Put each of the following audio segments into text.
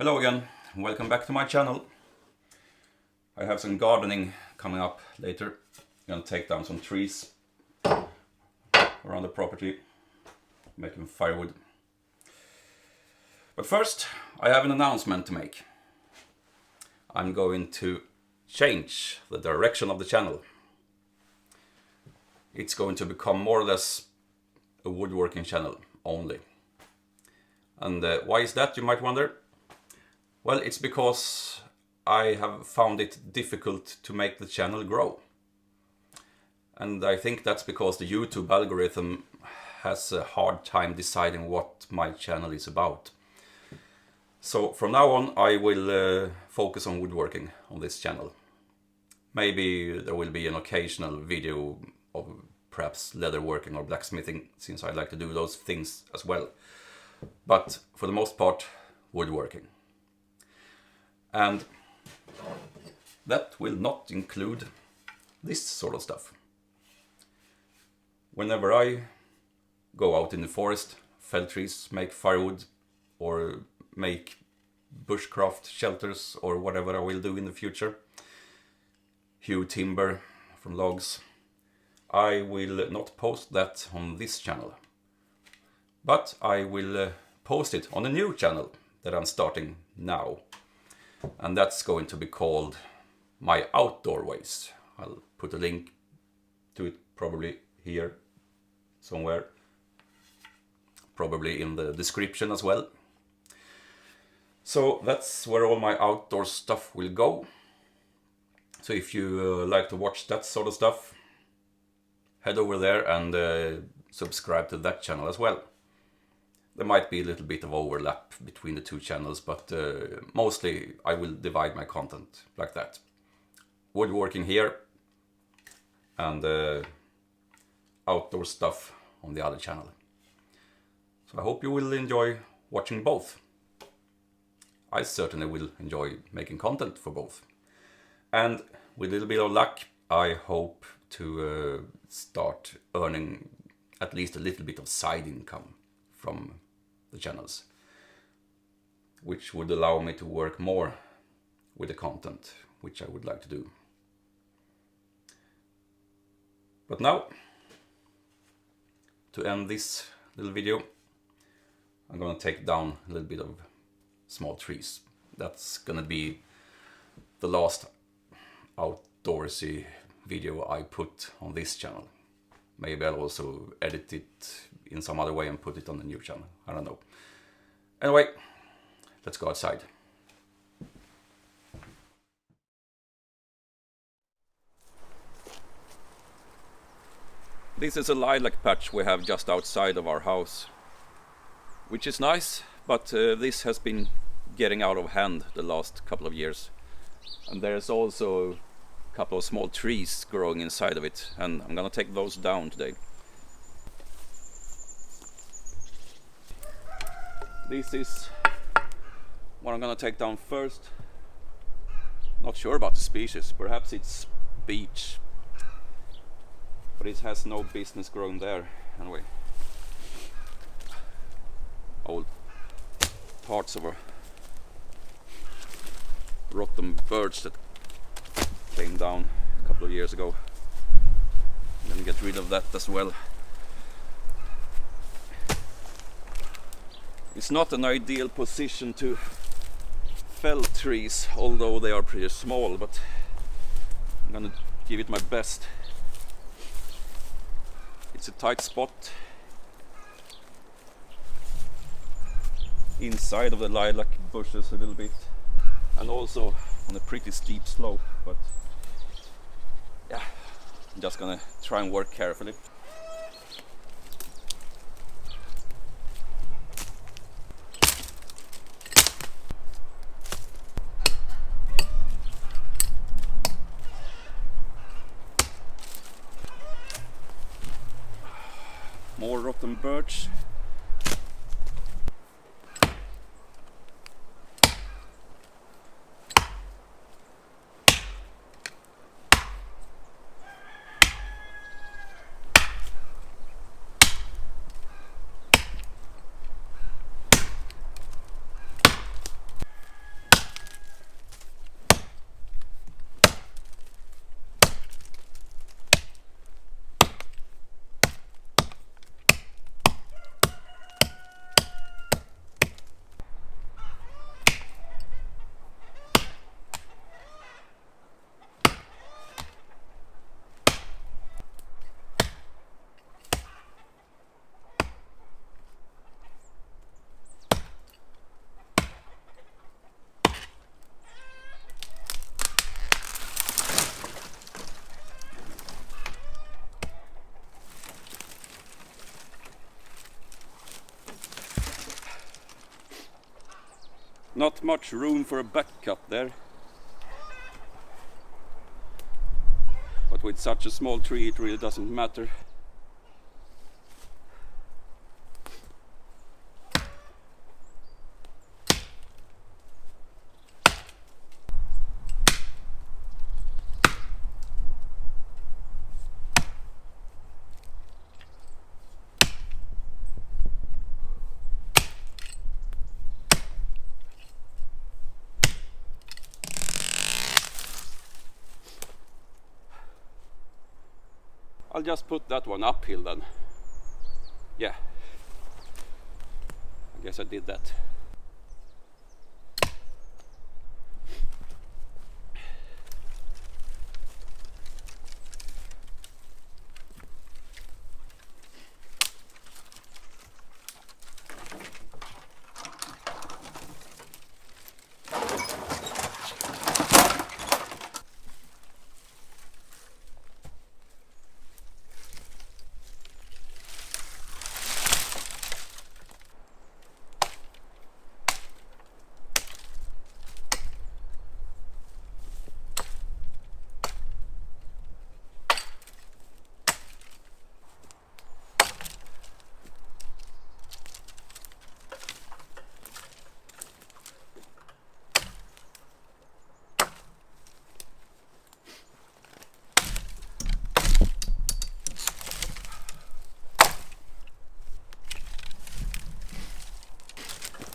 Hello again, welcome back to my channel. I have some gardening coming up later. I'm gonna take down some trees around the property, making firewood. But first, I have an announcement to make. I'm going to change the direction of the channel. It's going to become more or less a woodworking channel only. And why is that, you might wonder? Well, it's because I have found it difficult to make the channel grow. And I think that's because the YouTube algorithm has a hard time deciding what my channel is about. So from now on I will focus on woodworking on this channel. Maybe there will be an occasional video of perhaps leatherworking or blacksmithing, since I like to do those things as well. But for the most part, woodworking. And that will not include this sort of stuff. Whenever I go out in the forest, fell trees, make firewood, or make bushcraft shelters, or whatever I will do in the future, hew timber from logs, I will not post that on this channel. But I will post it on a new channel that I'm starting now. And that's going to be called My Outdoor Ways. I'll put a link to it probably here somewhere. Probably in the description as well. So that's where all my outdoor stuff will go. So if you like to watch that sort of stuff, head over there and subscribe to that channel as well. There might be a little bit of overlap between the two channels, but mostly I will divide my content like that. Woodworking here and outdoor stuff on the other channel. So I hope you will enjoy watching both. I certainly will enjoy making content for both. And with a little bit of luck, I hope to start earning at least a little bit of side income from the channels, which would allow me to work more with the content, which I would like to do. But now, to end this little video, I'm gonna take down a little bit of small trees. That's gonna be the last outdoorsy video I put on this channel. Maybe I'll also edit it in some other way and put it on the new channel. I don't know. Anyway, let's go outside. This is a lilac patch we have just outside of our house, which is nice, but this has been getting out of hand the last couple of years. And there's also a couple of small trees growing inside of it, and I'm gonna take those down today. This is what I'm gonna take down first. Not sure about the species, perhaps it's beech, but it has no business growing there anyway. Old parts of a rotten birch that came down a couple of years ago. I'm gonna get rid of that as well. It's not an ideal position to fell trees, although they are pretty small, but I'm gonna give it my best. It's a tight spot inside of the lilac bushes a little bit, and also on a pretty steep slope, but yeah, I'm just gonna try and work carefully. More rotten birch. Not much room for a back cut there. But with such a small tree it really doesn't matter. I'll just put that one uphill then. Yeah, I guess I did that.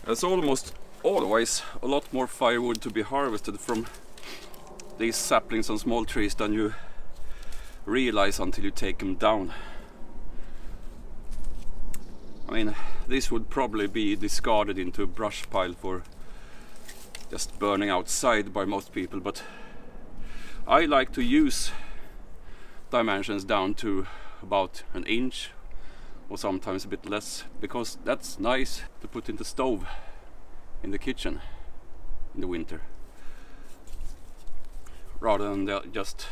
There's almost always a lot more firewood to be harvested from these saplings and small trees than you realize until you take them down. I mean, this would probably be discarded into a brush pile for just burning outside by most people, but I like to use dimensions down to about an inch or sometimes a bit less, because that's nice to put in the stove in the kitchen in the winter, rather than just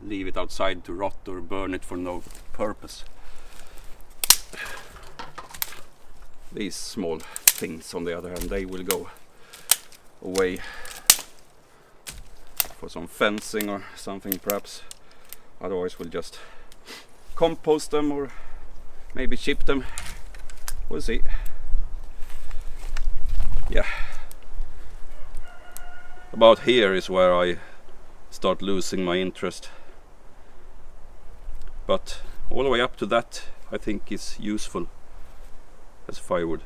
leave it outside to rot or burn it for no purpose. These small things, on the other hand, they will go away for some fencing or something perhaps. Otherwise we'll just compost them or maybe chip them. We'll see. Yeah. About here is where I start losing my interest. But all the way up to that I think is useful as firewood.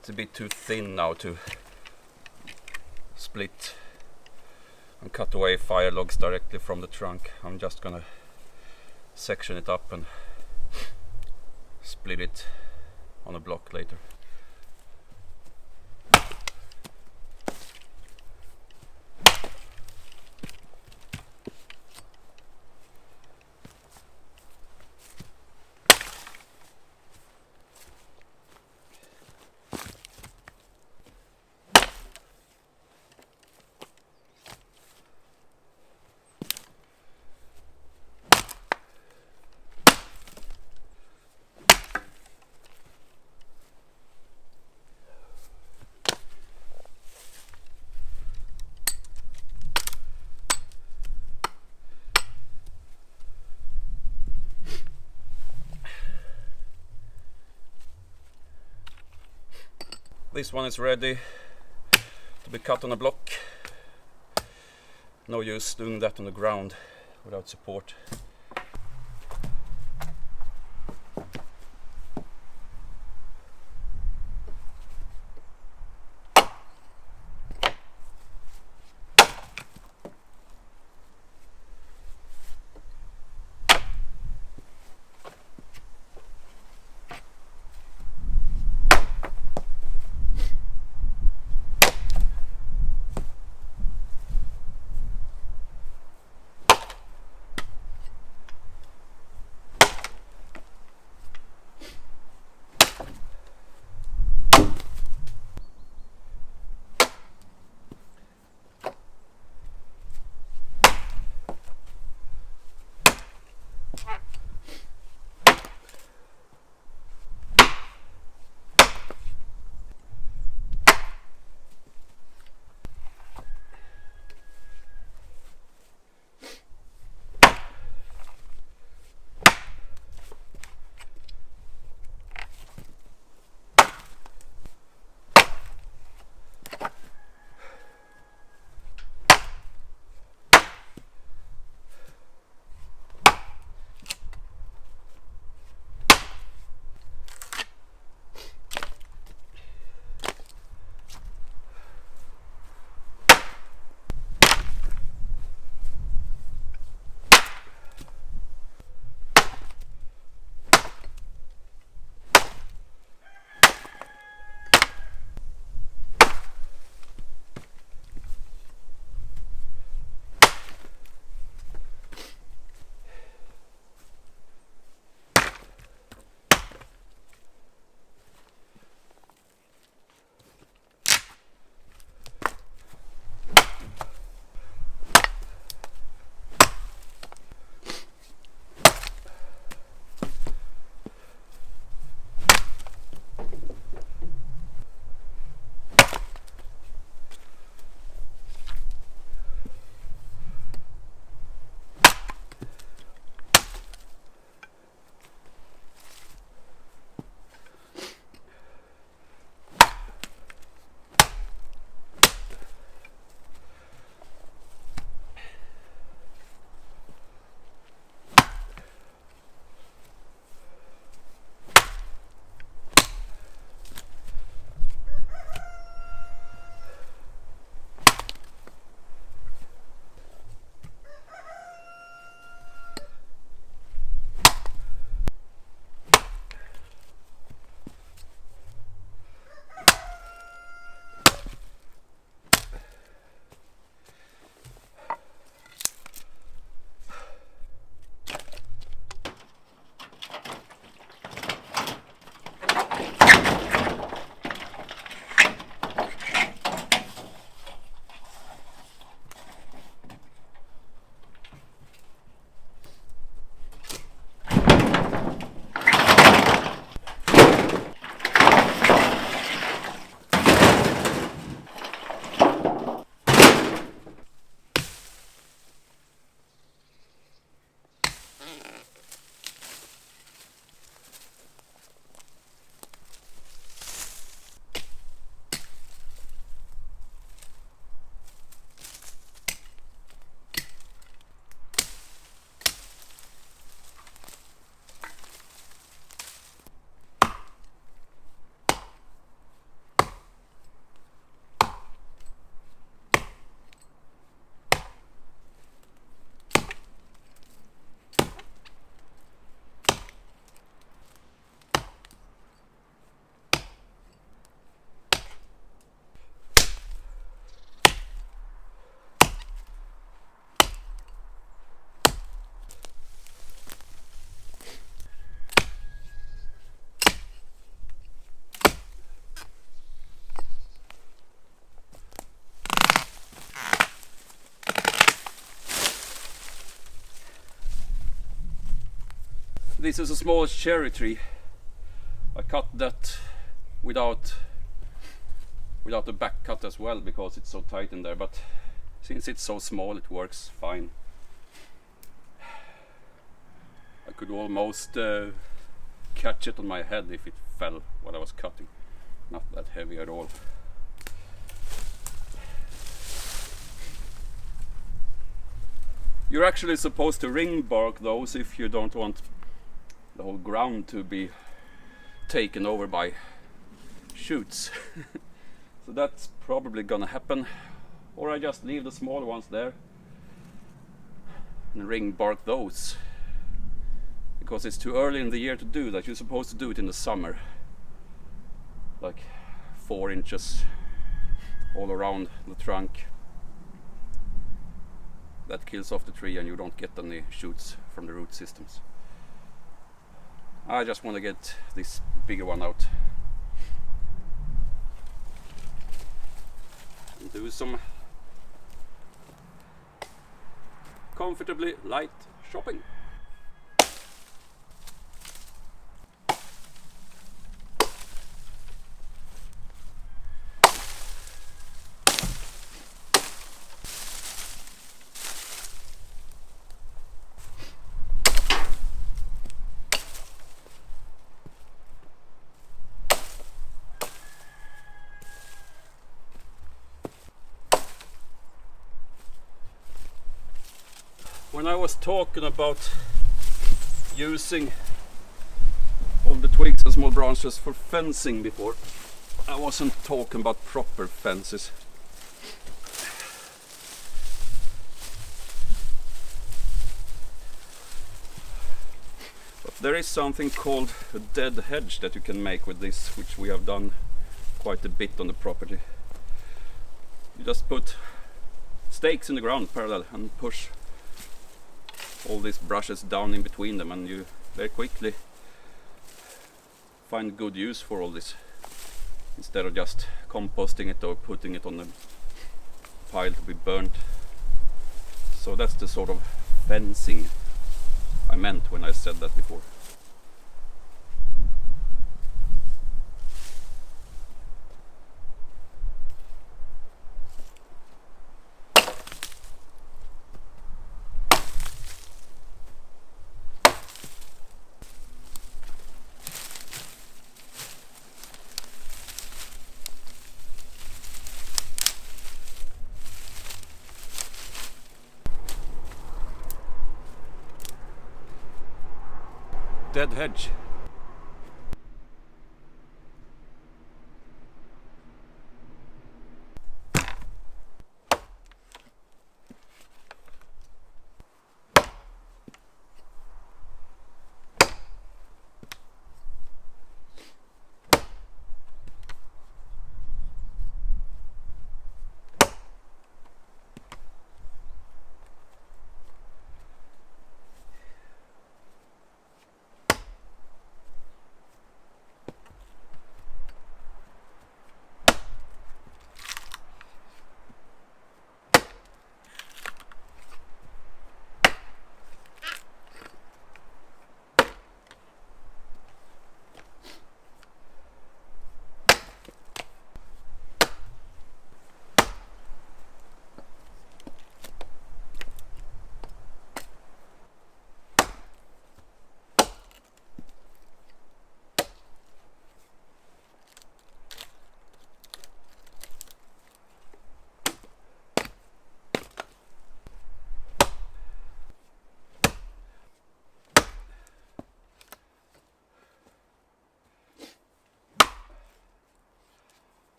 It's a bit too thin now to split and cut away fire logs directly from the trunk. I'm just gonna section it up and split it on a block later. This one is ready to be cut on a block. No use doing that on the ground without support. This is a small cherry tree. I cut that without the back cut as well because it's so tight in there, but since it's so small it works fine. I could almost catch it on my head if it fell while I was cutting. Not that heavy at all. You're actually supposed to ring bark those if you don't want the whole ground to be taken over by shoots. So that's probably gonna happen. Or I just leave the small ones there and ring bark those. Because it's too early in the year to do that. You're supposed to do it in the summer. Like 4 inches all around the trunk. That kills off the tree and you don't get any shoots from the root systems. I just want to get this bigger one out and do some comfortably light shopping. When I was talking about using all the twigs and small branches for fencing before, I wasn't talking about proper fences. But there is something called a dead hedge that you can make with this, which we have done quite a bit on the property. You just put stakes in the ground parallel and push all these brushes down in between them, and you very quickly find good use for all this instead of just composting it or putting it on a pile to be burnt. So that's the sort of fencing I meant when I said that before. Dead hedge.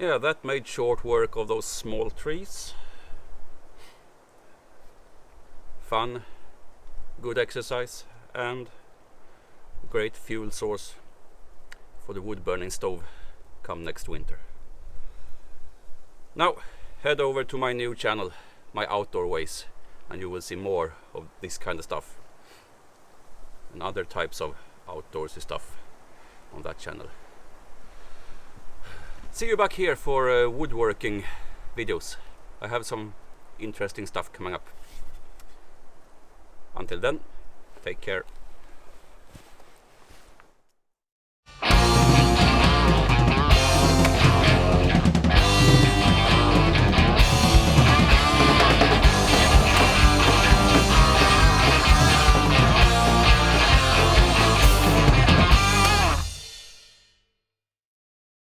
Yeah, that made short work of those small trees. Fun, good exercise, and great fuel source for the wood burning stove come next winter. Now head over to my new channel, My Outdoor Ways, and you will see more of this kind of stuff and other types of outdoorsy stuff on that channel. See you back here for woodworking videos. I have some interesting stuff coming up. Until then, take care.